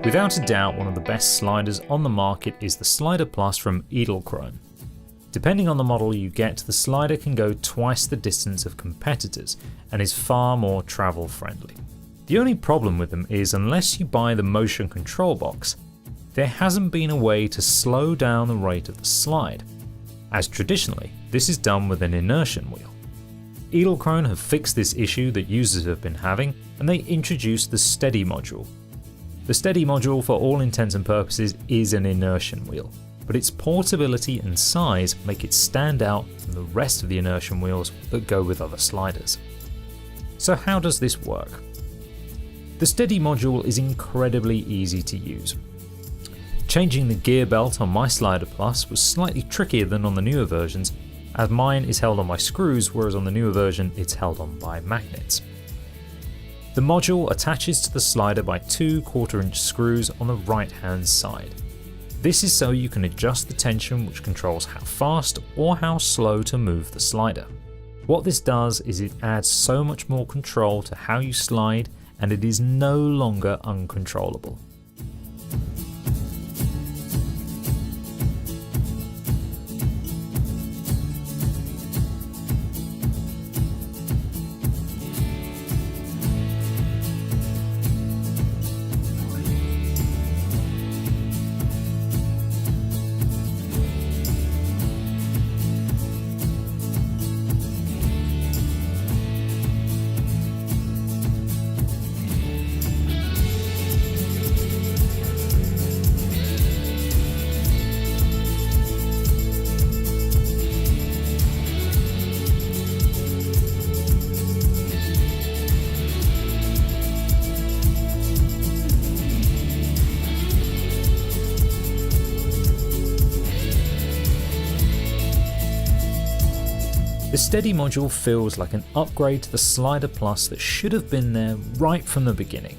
Without a doubt, one of the best sliders on the market is the SliderPlus from Edelkrone. Depending on the model you get, the slider can go twice the distance of competitors and is far more travel friendly. The only problem with them is unless you buy the motion control box, there hasn't been a way to slow down the rate of the slide, as traditionally this is done with an inertia wheel. Edelkrone have fixed this issue that users have been having, and they introduced the Steady Module. The Steady Module, for all intents and purposes, is an inertia wheel, but its portability and size make it stand out from the rest of the inertia wheels that go with other sliders. So how does this work? The Steady Module is incredibly easy to use. Changing the gear belt on my SliderPlus was slightly trickier than on the newer versions, as mine is held on by screws, whereas on the newer version it's held on by magnets. The module attaches to the slider by 2 1/4-inch screws on the right hand side. This is so you can adjust the tension, which controls how fast or how slow to move the slider. What this does is it adds so much more control to how you slide, and it is no longer uncontrollable. The Steady Module feels like an upgrade to the SliderPlus that should have been there right from the beginning.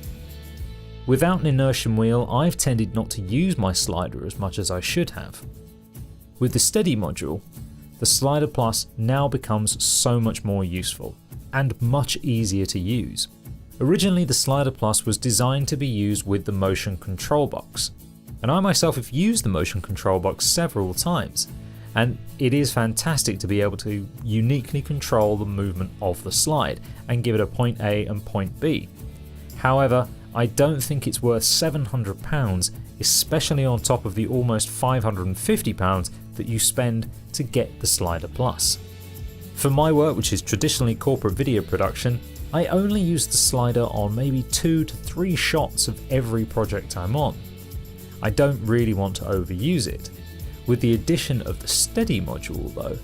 Without an inertia wheel, I've tended not to use my slider as much as I should have. With the Steady Module, the SliderPlus now becomes so much more useful, and much easier to use. Originally the SliderPlus was designed to be used with the motion control box, and I myself have used the motion control box several times, and it is fantastic to be able to uniquely control the movement of the slide and give it a point A and point B. However, I don't think it's worth £700, especially on top of the almost £550 that you spend to get the SliderPlus. For my work, which is traditionally corporate video production, I only use the slider on maybe 2 to 3 shots of every project I'm on. I don't really want to overuse it. With the addition of the Steady Module though,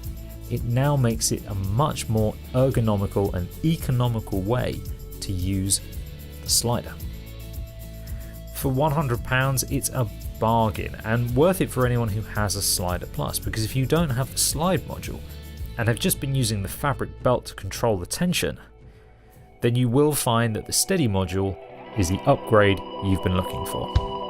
it now makes it a much more ergonomical and economical way to use the slider. For £100 it's a bargain and worth it for anyone who has a SliderPlus, because if you don't have the slide module and have just been using the fabric belt to control the tension, then you will find that the Steady Module is the upgrade you've been looking for.